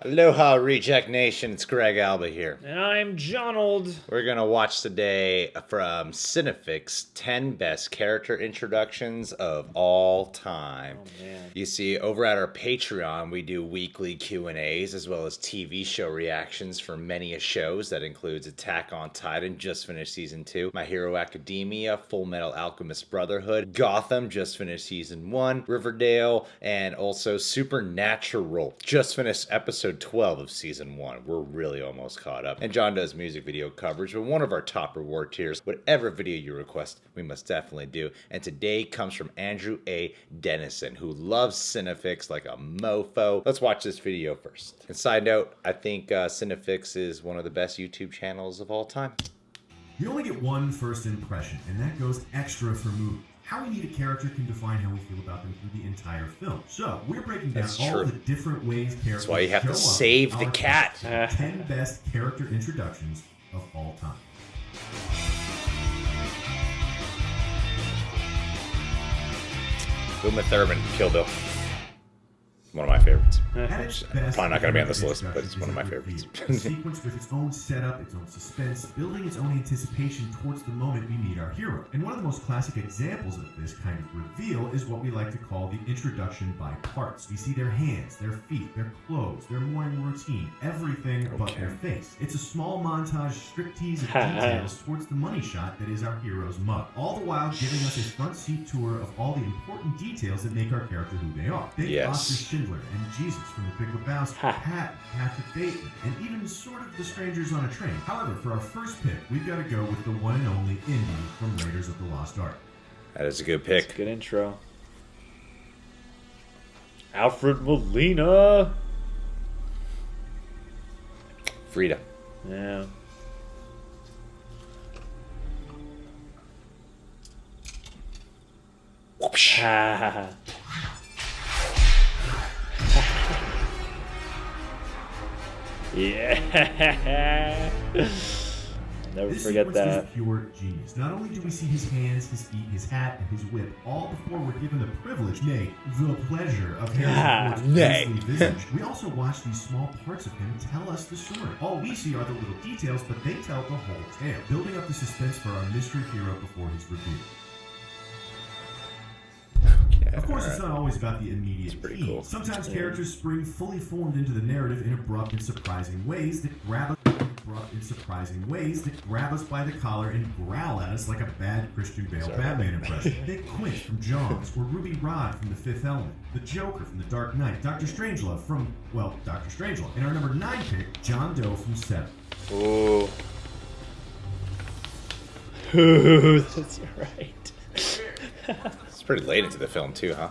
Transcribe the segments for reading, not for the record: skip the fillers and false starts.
Aloha, Reject Nation. It's Greg Alba here. And I'm Jonold. We're going to watch today from Cinefix 10 Best Character Introductions of All Time. Oh, man. You see, over at our Patreon, we do weekly Q&As as well as TV show reactions for many shows. That includes Attack on Titan, just finished Season 2, My Hero Academia, Full Metal Alchemist Brotherhood, Gotham, just finished Season 1, Riverdale, and also Supernatural, just finished Episode 12 of Season 1. We're really almost caught up. And John does music video coverage with one of our top reward tiers. Whatever video you request, we must definitely do. And today comes from Andrew A. Dennison, who loves Cinefix like a mofo. Let's watch this video first. And side note, I think Cinefix is one of the best YouTube channels of all time. You only get one first impression, and that goes extra for movies. How we meet a character can define how we feel about them through the entire film. So, we're breaking down all the different ways characters That's why you have to save the cat. 10 best character introductions of all time. Uma Thurman, Kill Bill. One of my favorites. At its best, Probably not going to be on this list, but it's one of my favorites. A sequence with its own setup, its own suspense, building its own anticipation towards the moment we meet our hero. And one of the most classic examples of this kind of reveal is what we like to call the introduction by parts. We see their hands, their feet, their clothes, their morning routine, everything but their face. It's a small montage striptease of details towards the money shot that is our hero's mug, all the while giving us a front seat tour of all the important details that make our character who they are. Big Oscar Schindler and Jesus from The Big Lebowski, Patton, Patrick Bateman, and even sort of The Strangers on a Train. However, for our first pick, we've got to go with the one and only Indy from Raiders of the Lost Ark. That is a good pick. That's a good intro. Alfred Molina. Frida. Yeah. Whoopsh. Yeah. Never forget that. Is pure genius. Not only do we see his hands, his feet, his hat, and his whip, all before we're given the privilege, nay, the pleasure of Harrison Ford's visage, we also watch these small parts of him tell us the story. All we see are the little details, but they tell the whole tale, building up the suspense for our mystery hero before he's revealed. Of course, it's not always about the immediate theme. Cool. Sometimes characters spring fully formed into the narrative in abrupt and surprising ways that grab us by the collar and growl at us like a bad Christian Bale Batman impression. Think Quint from Jaws, or Ruby Rhod from The Fifth Element, the Joker from The Dark Knight, Dr. Strangelove from, well, Dr. Strangelove, and our number 9 pick, John Doe from Seven. Ooh. Ooh, that's right. It's pretty late into the film too, huh?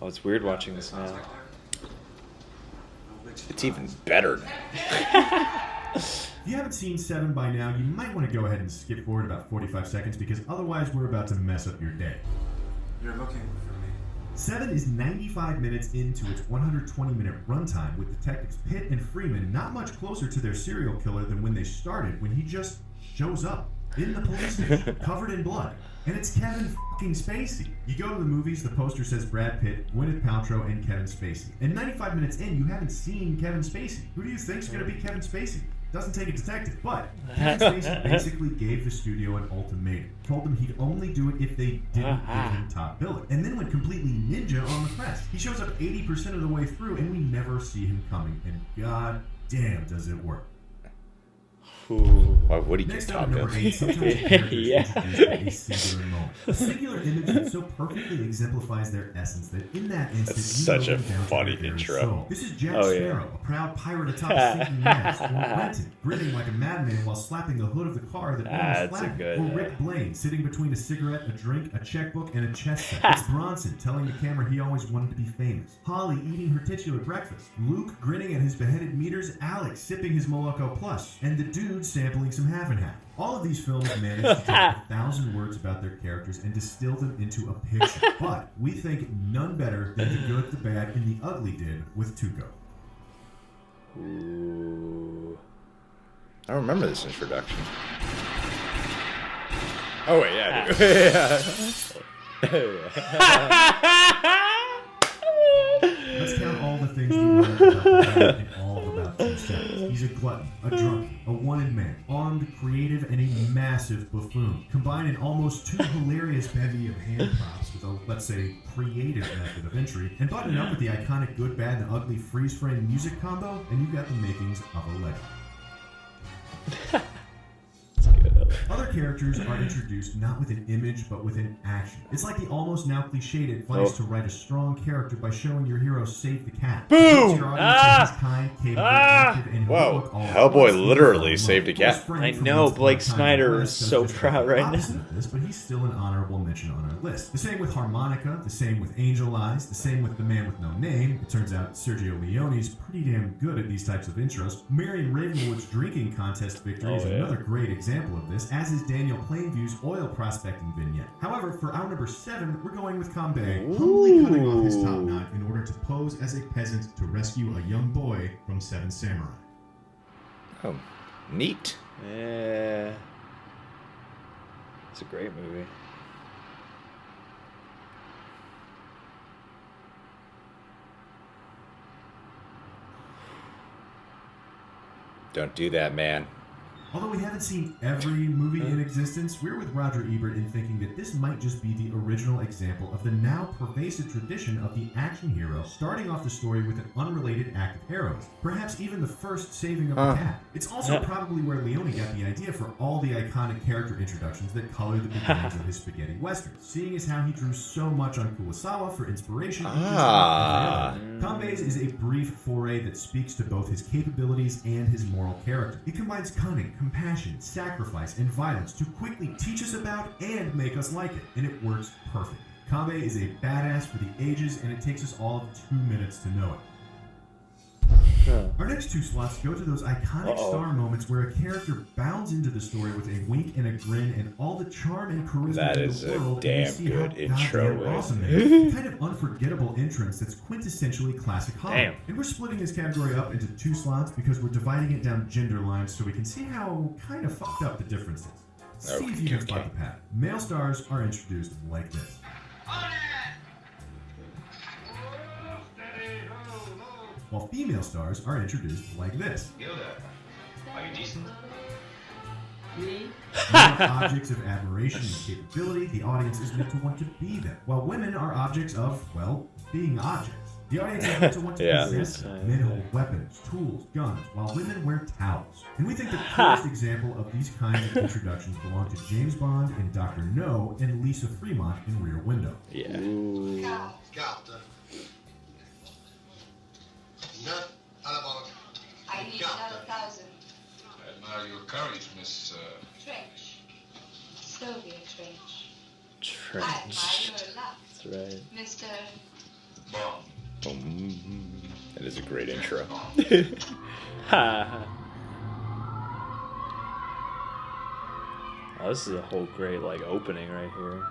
Oh, it's weird watching this now. It's even better. If you haven't seen Seven by now, you might want to go ahead and skip forward about 45 seconds because otherwise we're about to mess up your day. You're looking for me. Seven is 95 minutes into its 120-minute runtime, with detectives Pitt and Freeman not much closer to their serial killer than when they started, when he just shows up in the police station, covered in blood. And it's Kevin fucking Spacey. You go to the movies, the poster says Brad Pitt, Gwyneth Paltrow, and Kevin Spacey. And 95 minutes in, you haven't seen Kevin Spacey. Who do you think's going to be Kevin Spacey? Doesn't take a detective, but Kevin Spacey basically gave the studio an ultimatum. Told them he'd only do it if they didn't give him top billing. And then went completely ninja on the press. He shows up 80% of the way through, and we never see him coming. And god damn, does it work. Why would he get top billing? Yeah. A singular moment. A singular image that so perfectly exemplifies their essence that in that instant, That's such a funny their intro. soul. This is Jack Sparrow, a proud pirate atop a sinking mast, or Renton, grinning like a madman while slapping the hood of the car that almost flattened, or Rick Blaine, sitting between a cigarette, a drink, a checkbook, and a chess set. It's Bronson telling the camera he always wanted to be famous. Holly eating her titular breakfast. Luke grinning at his beheaded meters. Alex sipping his Moloko Plus. And the dude sampling some half and half. All of these films manage to take 1,000 words about their characters and distill them into a picture. But we think none better than the good, the bad, and the ugly did with Tuco. Ooh. I don't remember this introduction. Oh wait, yeah, I do. Yeah. Let's count all the things we learned about the man in all of about 2 seconds. He's a glutton, a drunk, a wanted man, armed, creative, and a massive buffoon. Combine an almost too hilarious bevy of hand props with a, let's say, creative method of entry, and button it up with the iconic good, bad, and ugly freeze-frame music combo, and you've got the makings of a legend. Other characters are introduced not with an image, but with an action. It's like the almost now cliched advice to write a strong character by showing your hero save the cat. Boom! Your audience is kind, capable, active, and Whoa, heroic all at Hellboy once. literally saved a cat. I know, Blake Snyder is so proud right now. Of this, but he's still an honorable mention on our list. The same with Harmonica, the same with Angel Eyes, the same with The Man with No Name. It turns out Sergio Leone's pretty damn good at these types of intros. Marion Ravenwood's drinking contest victory is another great example of this, as is Daniel Plainview's oil prospecting vignette. However, for our number 7, we're going with Kambe, humbly cutting off his top knot in order to pose as a peasant to rescue a young boy from 7 Samurai. Oh, neat. Yeah. It's a great movie. Don't do that, man. Although we haven't seen every movie in existence, we're with Roger Ebert in thinking that this might just be the original example of the now pervasive tradition of the action hero starting off the story with an unrelated act of heroism. Perhaps even the first saving of the cat. It's also probably where Leone got the idea for all the iconic character introductions that color the beginnings of his spaghetti westerns, seeing as how he drew so much on Kurosawa for inspiration. Kambe's is a brief foray that speaks to both his capabilities and his moral character. It combines cunning, compassion, sacrifice, and violence to quickly teach us about and make us like it, and it works perfectly. Kambe is a badass for the ages, and it takes us all 2 minutes to know it. Our next 2 slots go to those iconic star moments where a character bounds into the story with a wink and a grin and all the charm and charisma That in is the a world. damn and you see good how intro, goddamn eh? awesome it is. Kind of unforgettable entrance that's quintessentially classic Hollywood. Damn. And we're splitting this category up into 2 slots because we're dividing it down gender lines so we can see how kind of fucked up the difference is. See if you can spot the pattern. Male stars are introduced like this. While female stars are introduced like this. Gilda, are you decent? Men are objects of admiration and capability. The audience is meant to want to be them. While women are objects of, well, being objects. The audience is meant to want to possess them. Men hold weapons, tools, guns, while women wear towels. And we think the clearest example of these kinds of introductions belong to James Bond in Dr. No and Lisa Fremont in Rear Window. Yeah. Carta. Nut à la banque. I need another 1,000. I admire your courage, Miss. Trench. Soviet trench. I Trench. admire your luck, That's right. Mr. Bond. That is a great intro. Ha. Oh, this is a whole great like opening right here.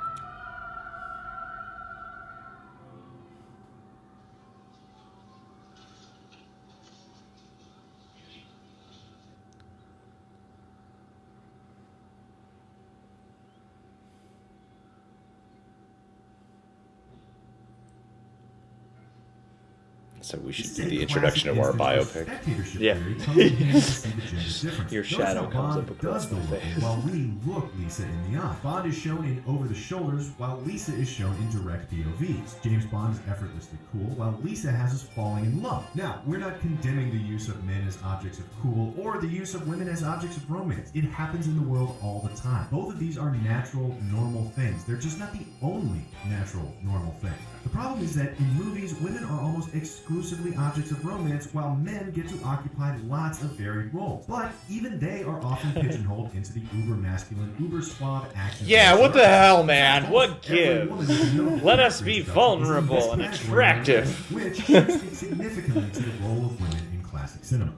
So we should This do is a the introduction of our classic biopic. spectatorship Yeah. theory comes in handy to see the gender difference. Your Notice shadow how comes Bond up across does the my look, face. while we look Lisa in the eye. Bond is shown in over the shoulders, while Lisa is shown in direct POVs. James Bond is effortlessly cool, while Lisa has us falling in love. Now, we're not condemning the use of men as objects of cool or the use of women as objects of romance. It happens in the world all the time. Both of these are natural, normal things. They're just not the only natural, normal thing. The problem is that in movies, women are almost exclusively objects of romance, while men get to occupy lots of varied roles. But even they are often pigeonholed into the uber-masculine, uber-suave action. Yeah, what the hell, man? What Every gives? woman with no Let us be introduction is in vulnerable this and category, attractive. which speaks significantly to the role of women in classic cinema.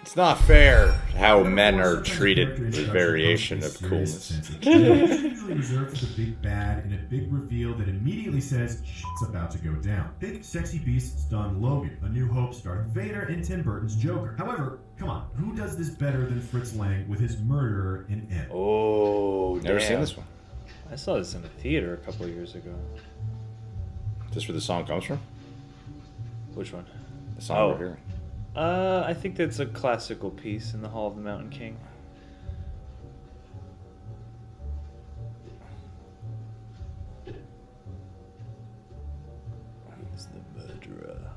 It's not fair how men are treated with variation of coolness. It's usually reserved for the big bad and a big reveal that immediately says shit's about to go down. Big sexy beasts done Logan, A New Hope Darth Vader, and Tim Burton's Joker. However, come on, who does this better than Fritz Lang with his murderer in M? Oh, Never damn. seen this one. I saw this in a theater a couple of years ago. Is this where the song comes from? Which one? The song Oh. we're hearing. I think that's a classical piece in the Hall of the Mountain King. It's the murderer.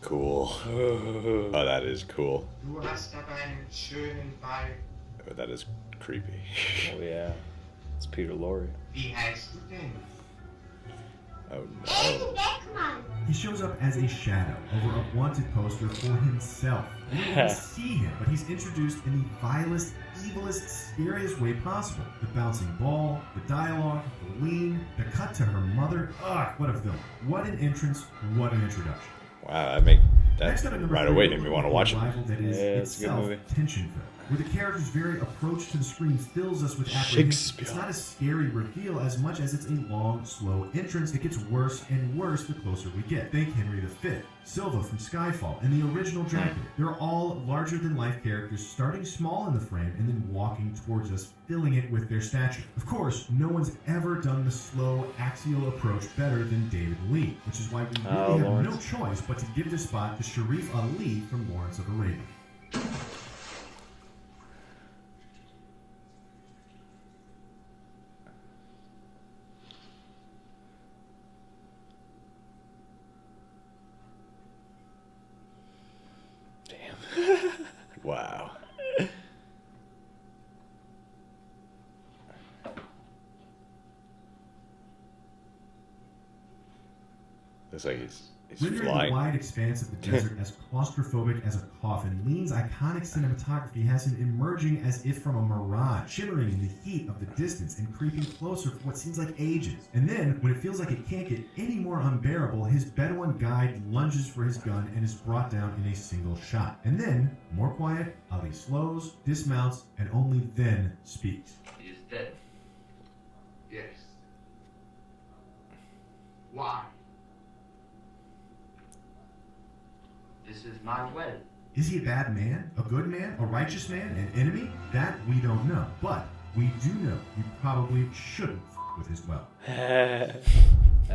Cool. Oh, that is cool. Du hast aber einen schönen Ball. Oh, that is creepy. Oh yeah, it's Peter Lorre. Wie heißt du denn? Oh no. He shows up as a shadow over a wanted poster for himself. We don't even see him, but he's introduced in the vilest, evilest, scariest way possible. The bouncing ball, the dialogue, the lean, the cut to her mother. Ugh, what a film. What an entrance, what an introduction. Wow, that make Next that up at number right 3, away made me want to watch it. rival that is Yeah, it's a good itself movie. tension filled, where the character's very approach to the screen fills us with apprehension. Shakespeare. It's not a scary reveal as much as it's a long, slow entrance. It gets worse and worse the closer we get. Think Henry V, Silva from Skyfall, and the original Dracula. They're all larger-than-life characters starting small in the frame and then walking towards us, filling it with their stature. Of course, no one's ever done the slow, axial approach better than David Lee, which is why we really have Lawrence. no choice but to give this spot to Sharif Ali from Lawrence of Arabia. Wow. Looks like he's Rendering the flying. wide expanse of the desert as claustrophobic as a coffin, Lean's iconic cinematography has him emerging as if from a mirage, shimmering in the heat of the distance and creeping closer for what seems like ages. And then, when it feels like it can't get any more unbearable, his Bedouin guide lunges for his gun and is brought down in a single shot. And then, more quiet, Ali slows, dismounts, and only then speaks. He is dead. Yes. Why? This is my well. Is he a bad man? A good man? A righteous man? An enemy? That we don't know. But we do know he probably shouldn't f with his well.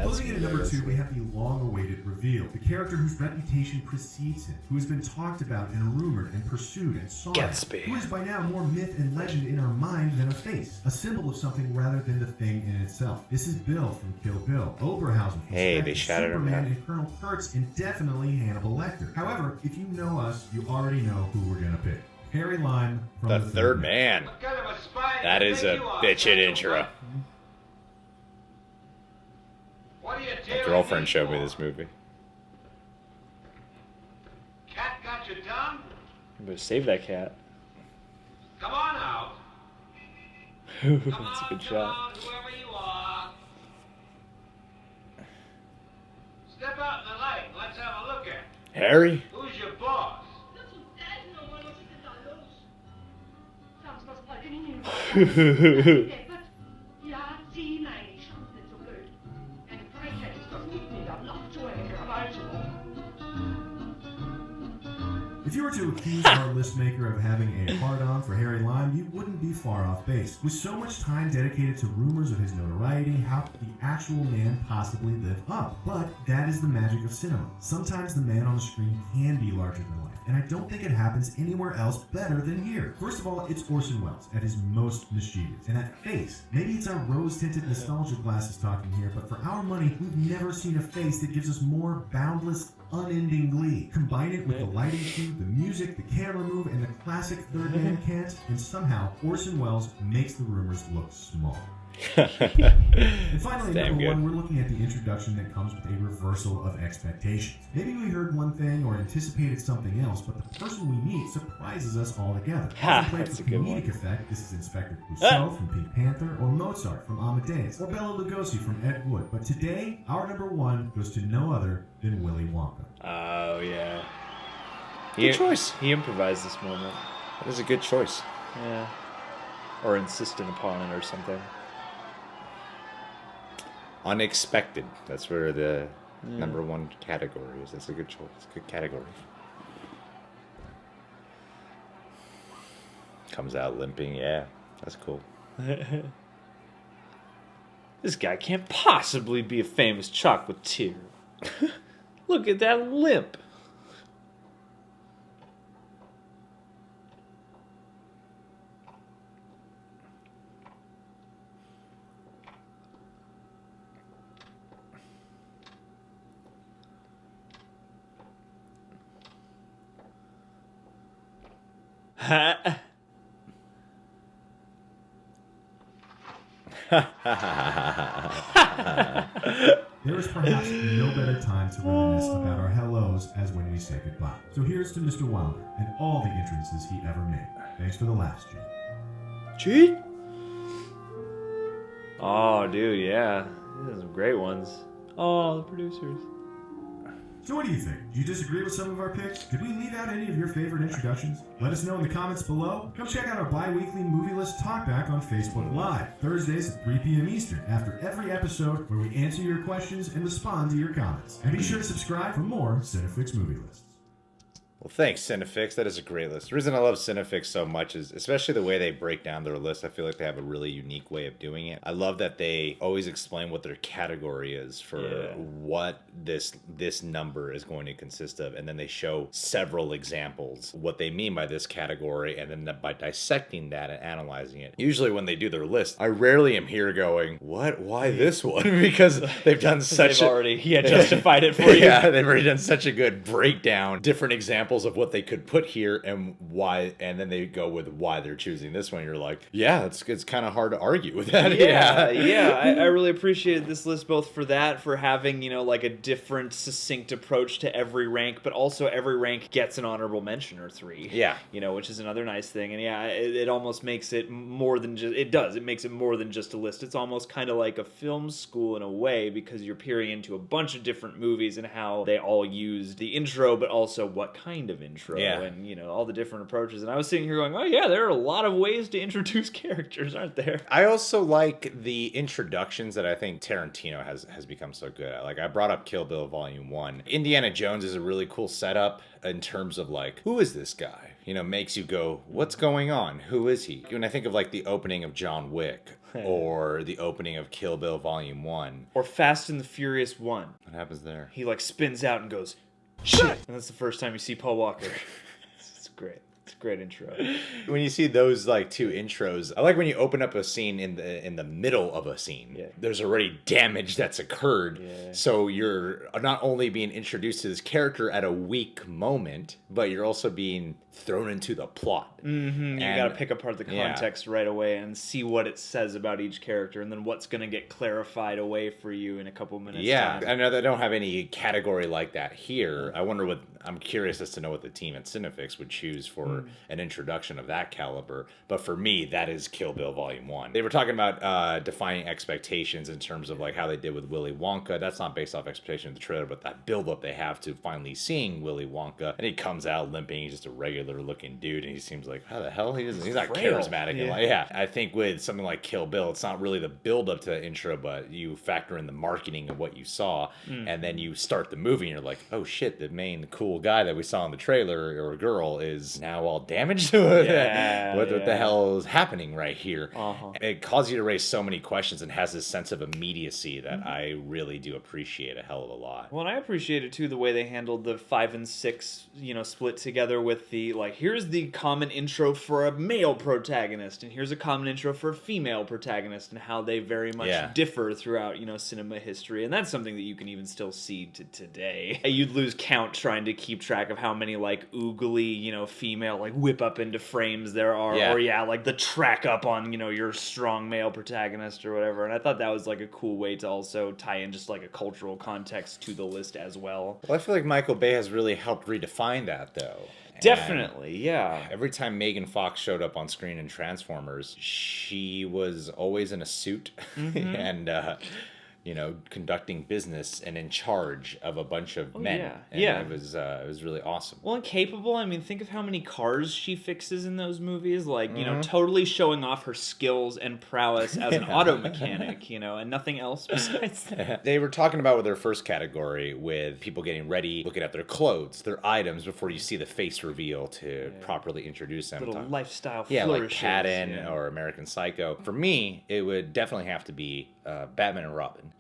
Closing in at number 2, we have the long-awaited reveal. The character whose reputation precedes him, who has been talked about and rumored and pursued and sought, Gatsby. who is by now more myth and legend in our mind than a face, a symbol of something rather than the thing in itself. This is Bill from Kill Bill, Oberhausen from Hey, they Spectre, shouted him Superman, out. and Colonel Kurtz, and definitely Hannibal Lecter. However, if you know us, you already know who we're gonna pick. Harry Lime from The Third Man. What kind of a spy That do you is think a you are, bitchin' Special intro. One? What are you My tearing girlfriend me showed me for? this movie. Cat got your tongue? You better save that cat. Come on out. That's Come a on, good come shot. on, whoever you are. Step out in the light and let's have a look at it. Harry? Who's your boss? Ja, zie mij niet, schat, dit zo leuk. En vrijheid is toch niet meer dan nog zo erg buitengewoon. If you were to accuse our list maker of having a hard-on for Harry Lime, you wouldn't be far off base. With so much time dedicated to rumors of his notoriety, how could the actual man possibly live up? But that is the magic of cinema. Sometimes the man on the screen can be larger than life, and I don't think it happens anywhere else better than here. First of all, it's Orson Welles at his most mischievous. And that face, maybe it's our rose-tinted nostalgia glasses talking here, but for our money, we've never seen a face that gives us more boundless, unending glee. Combine it with the lighting cue, the music, the camera move, and the classic third man cant, and somehow Orson Welles makes the rumors look small. And finally, Damn number good. 1, we're looking at the introduction that comes with a reversal of expectations. Maybe we heard one thing or anticipated something else, but the person we meet surprises us altogether. Ha, Often played that's for a good comedic one. effect, this is Inspector Clouseau from Pink Panther, or Mozart from Amadeus, or Bela Lugosi from Ed Wood. But today, our number 1 goes to no other than Willy Wonka. Oh yeah. Good choice. He improvised this moment. That is a good choice. Yeah. Or insisted upon it or something. Unexpected. That's where the number 1 category is. That's a good choice. It's a good category. Comes out limping. Yeah, that's cool. This guy can't possibly be a famous chocolatier. Look at that limp. There is perhaps no better time to reminisce about our hellos as when we say goodbye. So here's to Mr. Wilder and all the entrances he ever made. Thanks for the laughs, Gene. Cheat? Oh, dude, yeah. These are some great ones. Oh, the producers. So what do you think? Do you disagree with some of our picks? Did we leave out any of your favorite introductions? Let us know in the comments below. Come check out our bi-weekly movie list talkback on Facebook Live, Thursdays at 3 p.m. Eastern, after every episode where we answer your questions and respond to your comments. And be sure to subscribe for more Cinefix movie lists. Well, thanks, Cinefix. That is a great list. The reason I love Cinefix so much is especially the way they break down their list. I feel like they have a really unique way of doing it. I love that they always explain what their category is for what this number is going to consist of, and then they show several examples what they mean by this category, and then by dissecting that and analyzing it. Usually when they do their list, I rarely am here going, "What? Why this one?" Because they've done such They've already justified it for you. Yeah, they've already done such a good breakdown, different examples of what they could put here and why, and then they go with why they're choosing this one. You're like, yeah, it's kind of hard to argue with that. I really appreciated this list both for that, for having, like a different succinct approach to every rank, but also every rank gets an honorable mention or three. Yeah. Which is another nice thing. And it almost makes it more than just, it makes it more than just a list. It's almost kind of like a film school in a way, because you're peering into a bunch of different movies and how they all use the intro, but also what kind of intro and all the different approaches. And I was sitting here going, oh yeah, there are a lot of ways to introduce characters, aren't there? I also like the introductions that I think Tarantino has become so good at. Like, I brought up Kill Bill Volume 1. Indiana Jones is a really cool setup in terms of like, who is this guy? Makes you go, what's going on? Who is he? When I think of like the opening of John Wick or the opening of Kill Bill Volume 1. Or Fast and the Furious 1. What happens there? He like spins out and goes, shit! And that's the first time you see Paul Walker. It's great. It's a great intro. When you see those like two intros, I like when you open up a scene in the middle of a scene. Yeah. There's already damage that's occurred. Yeah. So you're not only being introduced to this character at a weak moment, but you're also being thrown into the plot. Mm-hmm. You gotta pick apart the context right away and see what it says about each character, and then what's gonna get clarified away for you in a couple minutes. Yeah, time. I know they don't have any category like that here. I'm curious as to know what the team at Cinefix would choose for an introduction of that caliber. But for me, that is Kill Bill Volume 1. They were talking about defining expectations in terms of like how they did with Willy Wonka. That's not based off expectation of the trailer, but that build-up they have to finally seeing Willy Wonka. And he comes out limping. He's just a regular looking dude, and he seems like, how the hell? He's not frail. charismatic. I think with something like Kill Bill, it's not really the build-up to the intro, but you factor in the marketing of what you saw, and then you start the movie, and you're like, oh shit, the main cool guy that we saw in the trailer, or girl, is now all damaged? What the hell is happening right here? It causes you to raise so many questions and has this sense of immediacy that I really do appreciate a hell of a lot. Well, and I appreciated too the way they handled the 5 and 6, split together with the like, here's the common intro for a male protagonist, and here's a common intro for a female protagonist, and how they very much differ throughout, cinema history. And that's something that you can even still see today. You'd lose count trying to keep track of how many like oogly, female like whip up into frames there are, or like the track up on, your strong male protagonist or whatever. And I thought that was like a cool way to also tie in just like a cultural context to the list as well. Well, I feel like Michael Bay has really helped redefine that, though. Definitely, yeah. Every time Megan Fox showed up on screen in Transformers, she was always in a suit. And, conducting business and in charge of a bunch of men. yeah. And Yeah. it was really awesome. Well, and capable. I mean, think of how many cars she fixes in those movies. Like, Mm-hmm. totally showing off her skills and prowess as an auto mechanic, and nothing else besides that. They were talking about with their first category with people getting ready, looking at their clothes, their items before you see the face reveal to properly introduce them. Little lifestyle Yeah, like flourishes. Patton or American Psycho. For me, it would definitely have to be Batman and Robin.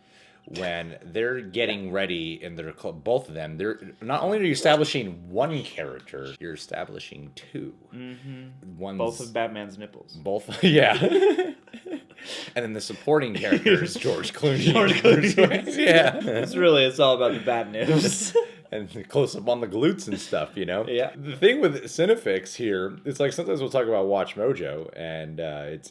When they're getting ready in their both of them, they're not only are you establishing one character, you're establishing two. Mm-hmm. One's Both of Batman's nipples. both, yeah. And then the supporting character is George Clooney. Yeah. It's all about the bat nips. And the close up on the glutes and stuff, Yeah. The thing with Cinefix here, it's like sometimes we'll talk about Watch Mojo, and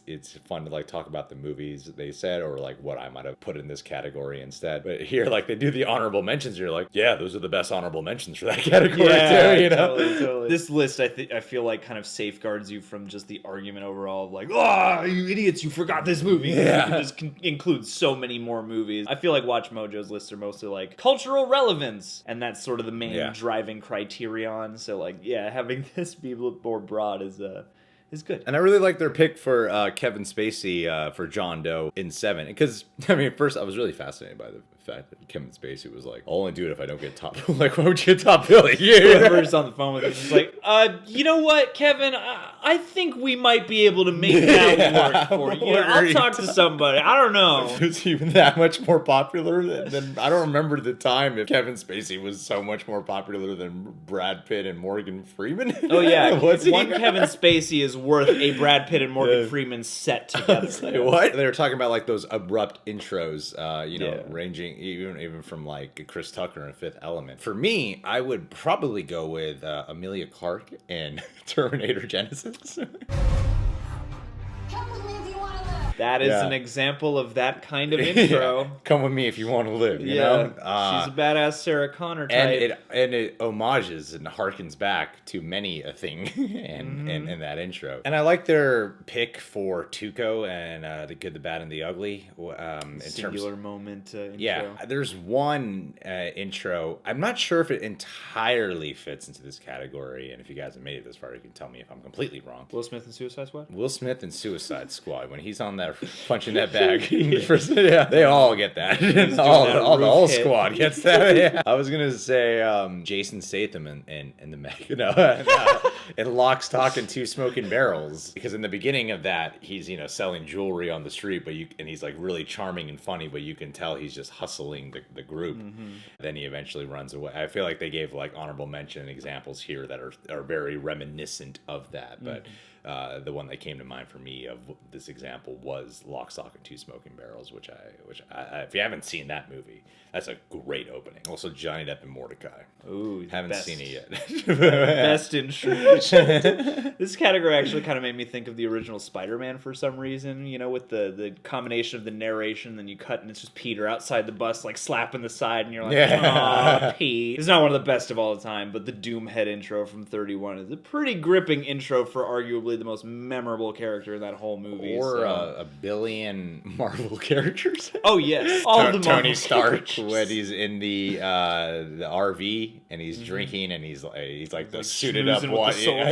it's fun to like talk about the movies they said or like what I might have put in this category instead. But here, like they do the honorable mentions, you're like, yeah, those are the best honorable mentions for that category too, Totally. This list, I feel like kind of safeguards you from just the argument overall of like, you idiots, you forgot this movie. Yeah. You can just include so many more movies. I feel like Watch Mojo's lists are mostly like cultural relevance, and that's sort of the main driving criterion. So like, having this be more broad is good. And I really like their pick for Kevin Spacey for John Doe in 7. Because, first I was really fascinated by the fact that Kevin Spacey was like, I'll only do it if I don't get top. Like, why would you get top billing? Whoever's on the phone with him is like, you know what, Kevin? I think we might be able to make that work for you. I'll talk to somebody. I don't know. Was he even that much more popular than I don't remember the time if Kevin Spacey was so much more popular than Brad Pitt and Morgan Freeman. Oh yeah, Was he? one Kevin Spacey is worth a Brad Pitt and Morgan Freeman set together. Like, what? They were talking about like those abrupt intros, ranging even from like Chris Tucker and Fifth Element. For me, I would probably go with Amelia Clarke in Terminator Genesis. Come with me if you want to live. That is an example of that kind of intro. Yeah. Come with me if you want to live. You know? She's a badass Sarah Connor type. And it homages and harkens back to many a thing in that intro. And I like their pick for Tuco and The Good, the Bad, and the Ugly. Singular moment intro. Yeah, there's one intro. I'm not sure if it entirely fits into this category, and if you guys have made it this far, you can tell me if I'm completely wrong. Will Smith and Suicide Squad? Will Smith and Suicide Squad, when he's on that punching that bag, they all get that. The whole squad gets that. Yeah. I was gonna say Jason Statham and the Meg, and Lock, Stock, and Two Smoking Barrels, because in the beginning of that he's selling jewelry on the street, and he's like really charming and funny, but you can tell he's just hustling the group. Then he eventually runs away. I feel like they gave like honorable mention examples here that are very reminiscent of that, but. The one that came to mind for me of this example was Lock, Stock, and Two Smoking Barrels, which I if you haven't seen that movie, that's a great opening. Also, Johnny Depp and Mordecai. Ooh, haven't seen it yet. Best intro. This category actually kind of made me think of the original Spider-Man for some reason. With the combination of the narration, then you cut and it's just Peter outside the bus, like slapping the side, and you're like, "Aw, Pete." It's not one of the best of all time, but the Doomhead intro from 31 is a pretty gripping intro for arguably the most memorable character in that whole movie. Or a billion Marvel characters. Oh yes, all the Tony Marvel Stark characters. when he's in the RV and he's drinking and he's like the suited up schmoozing one. with the soldiers.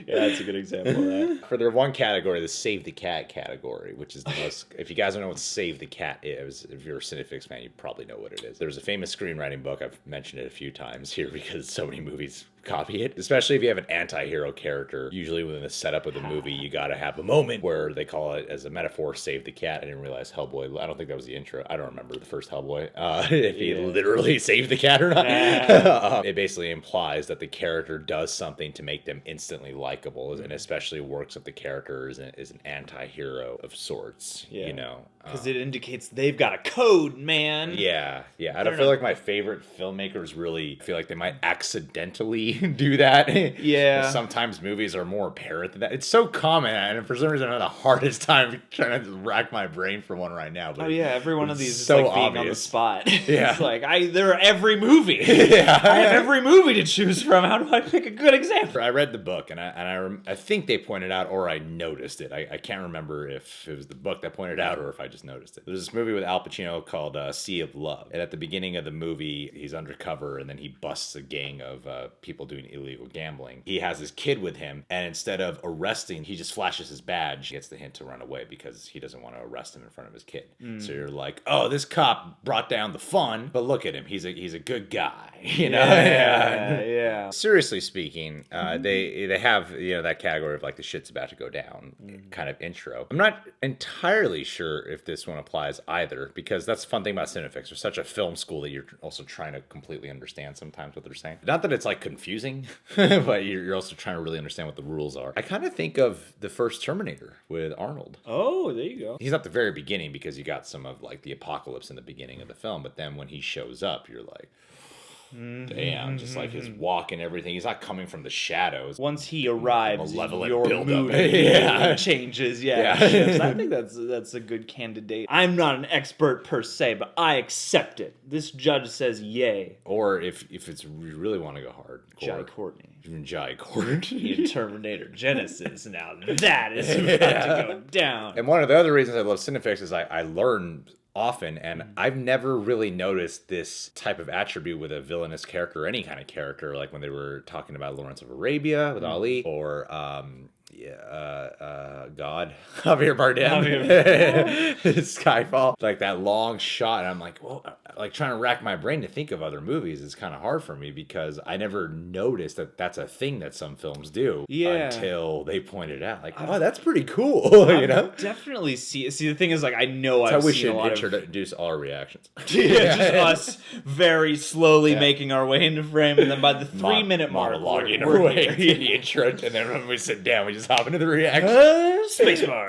Yeah, that's a good example of that. For their one category, the Save the Cat category, which is the most. If you guys don't know what Save the Cat is, if you're a Cinefix fan, you probably know what it is. There's a famous screenwriting book. I've mentioned it a few times here because so many movies copy it, especially if you have an anti-hero character. Usually within the setup of the movie, you gotta have a moment where they call it as a metaphor, save the cat. I didn't realize Hellboy, I don't think that was the intro. I don't remember the first Hellboy, if he literally saved the cat or not. It basically implies that the character does something to make them instantly likable, and especially works if the character is an anti-hero of sorts, Because it indicates they've got a code, man. Yeah. I don't feel like my favorite filmmakers really feel like they might accidentally do that. Yeah. sometimes movies are more apparent than that. It's so common, and for some reason I have the hardest time trying to rack my brain for one right now. But Oh yeah, every one of these is so like being on the obvious. spot. Yeah. It's like there are every movie. Yeah. I have every movie to choose from. How do I pick a good example? I read the book, and I think they pointed out, or I noticed it. I can't remember if it was the book that pointed out or if I just noticed it. There's this movie with Al Pacino called Sea of Love, and at the beginning of the movie, he's undercover, and then he busts a gang of people doing illegal gambling. He has his kid with him, and instead of arresting, he just flashes his badge, gets the hint to run away because he doesn't want to arrest him in front of his kid. So you're like, oh, this cop brought down the fun, but look at him, he's a good guy, you know? Yeah. Seriously speaking, they have, you know, that category of like the shit's about to go down kind of intro. I'm not entirely sure if this one applies either, because that's the fun thing about Cinefix. They're such a film school that you're also trying to completely understand sometimes what they're saying. Not that it's like confusing, but you're also trying to really understand what the rules are. I kind of think of the first Terminator with Arnold. Oh, there you go. He's not the very beginning because you got some of like the apocalypse in the beginning of the film, but then when he shows up, you're like, damn, just like his walk and everything. He's not coming from the shadows. Once he arrives, Malevolent your buildup. mood Yeah. changes. Yeah. Shifts. I think that's a good candidate. I'm not an expert per se, but I accept it. This judge says yay. Or if it's you really want to go hard, Jai Courtney. Even Jai Courtney. In Terminator Genesis. Now that is about to go down. And one of the other reasons I love Cinefix is I learn often, and I've never really noticed this type of attribute with a villainous character or any kind of character, like when they were talking about Lawrence of Arabia with Ali, or God, Javier Bardem, Skyfall, like that long shot, and I'm like, well, like trying to rack my brain to think of other movies is kind of hard for me because I never noticed that that's a thing that some films do until they pointed out, like, oh, that's pretty cool, you know? Definitely see. The thing is, like, I know That's I've how we seen should a lot of introduce all our reactions. just us very slowly making our way into frame, and then by the 3-minute mark, monologuing we're our way here. into the intro, and then when we sit down, we just hop into the reaction. Spacebar.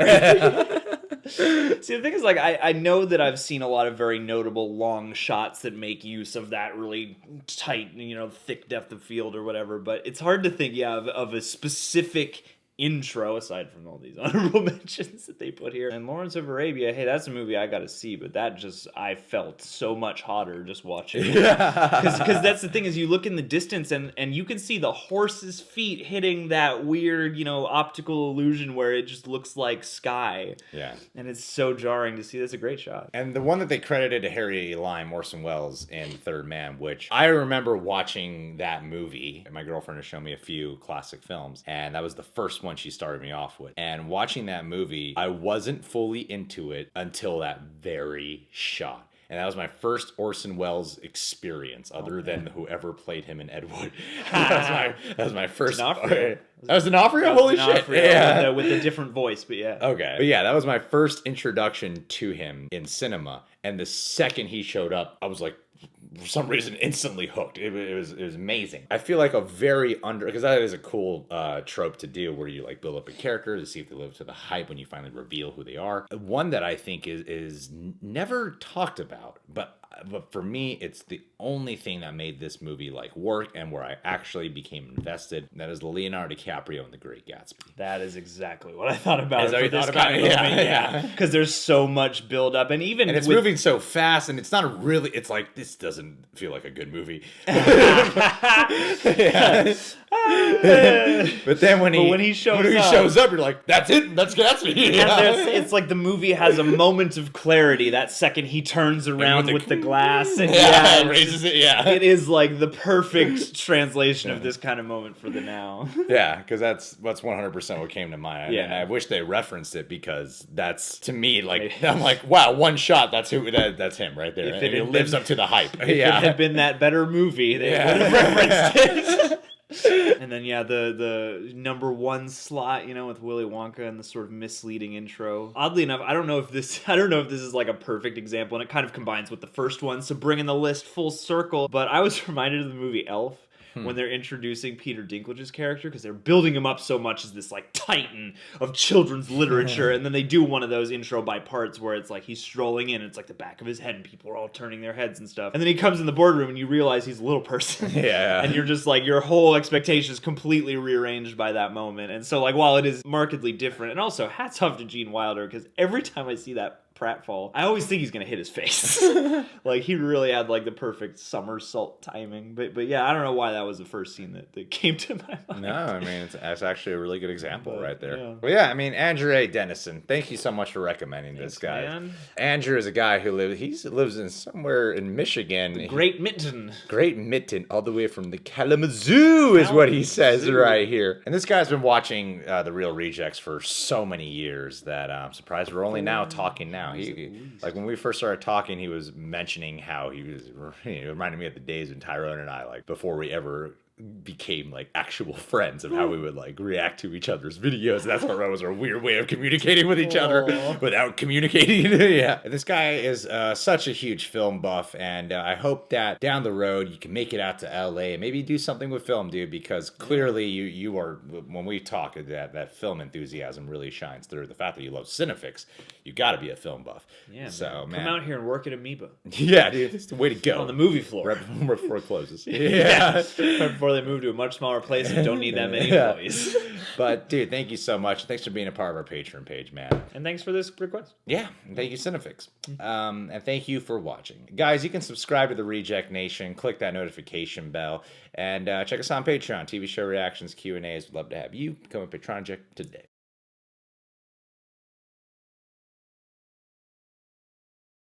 See, the thing is, like, I know that I've seen a lot of very notable long shots that make use of that really tight, you know, thick depth of field or whatever, but it's hard to think, of a specific intro aside from all these honorable mentions that they put here. And Lawrence of Arabia, hey, that's a movie I gotta see, but that just, I felt so much hotter just watching it. Because that's the thing, is you look in the distance and you can see the horse's feet hitting that weird, you know, optical illusion where it just looks like sky. Yeah. And it's so jarring to see. That's a great shot. And the one that they credited to Harry Lime, Orson Welles, in Third Man, which I remember watching that movie. My girlfriend has shown me a few classic films, and that was the first one she started me off with. And watching that movie, I wasn't fully into it until that very shot. And that was my first Orson Welles experience, other than whoever played him in Ed Wood. that was my first. D'Onofrio. That was D'Onofrio? Holy shit. Yeah. With a different voice, but yeah. Okay. But yeah, that was my first introduction to him in cinema. And the second he showed up, I was like, for some reason, instantly hooked. It was amazing. I feel like because that is a cool trope to do, where you like build up a character to see if they live to the hype when you finally reveal who they are. One that I think is never talked about, but for me, it's the only thing that made this movie like work and where I actually became invested. And that is Leonardo DiCaprio in The Great Gatsby. That is exactly what I thought about. Is that what you thought about it? Yeah. Because there's so much build up, and it's moving so fast, and it's not really. It's like, this doesn't feel like a good movie. But then when he shows up, you're like, that's it. That's Gatsby. It's like the movie has a moment of clarity that second he turns around with the glass and raises it. Yeah, it is like the perfect translation of this kind of moment for the now. Yeah, because that's 100% what came to mind. Yeah. And I wish they referenced it, because that's, to me, like, I'm like, wow, one shot, that's him right there. And it lives up to the hype. If it had been that better movie, they would have referenced it. And then the number one slot, you know, with Willy Wonka and the sort of misleading intro. Oddly enough, I don't know if this is like a perfect example, and it kind of combines with the first one, so bringing the list full circle. But I was reminded of the movie Elf, when they're introducing Peter Dinklage's character, because they're building him up so much as this like titan of children's literature, and then they do one of those intro by parts where it's like he's strolling in, it's like the back of his head and people are all turning their heads and stuff, and then he comes in the boardroom and you realize he's a little person. Yeah. And you're just like, your whole expectation is completely rearranged by that moment. And so like, while it is markedly different, and also hats off to Gene Wilder, because every time I see that pratfall, I always think he's gonna hit his face. Like, he really had like the perfect somersault timing. But yeah, I don't know why that was the first scene that came to my mind. No, I mean, that's actually a really good example right there. Yeah. Well, yeah, I mean, Andrew A. Dennison, thank you so much for recommending this guy. Man. Andrew is a guy who lives in somewhere in Michigan. Great Mitten. Great Mitten, all the way from the Kalamazoo is what he says Kalamazoo. right here. And this guy's been watching The Real Rejects for so many years that I'm surprised we're only now talking now. Like when we first started talking, he was mentioning how he was, it reminded me of the days when Tyrone and I, like before we ever became like actual friends, of how we would like react to each other's videos. That's what was our weird way of communicating with each other without communicating. Yeah. And this guy is such a huge film buff, and I hope that down the road you can make it out to LA and maybe do something with film, dude, because clearly you are, when we talk, that film enthusiasm really shines through. The fact that you love Cinefix, you got to be a film buff. Yeah, so man, come out here and work at Amoeba yeah, dude, it's the way to go on the movie floor. right before it closes. Yeah. Right before they move to a much smaller place and don't need that many employees. But dude, thank you so much. Thanks for being a part of our Patreon page, man. And thanks for this request. Yeah, and thank you, Cinefix. And thank you for watching. Guys, you can subscribe to the Reject Nation, click that notification bell, and check us out on Patreon. TV show reactions, Q&As. We'd love to have you become a Patron today.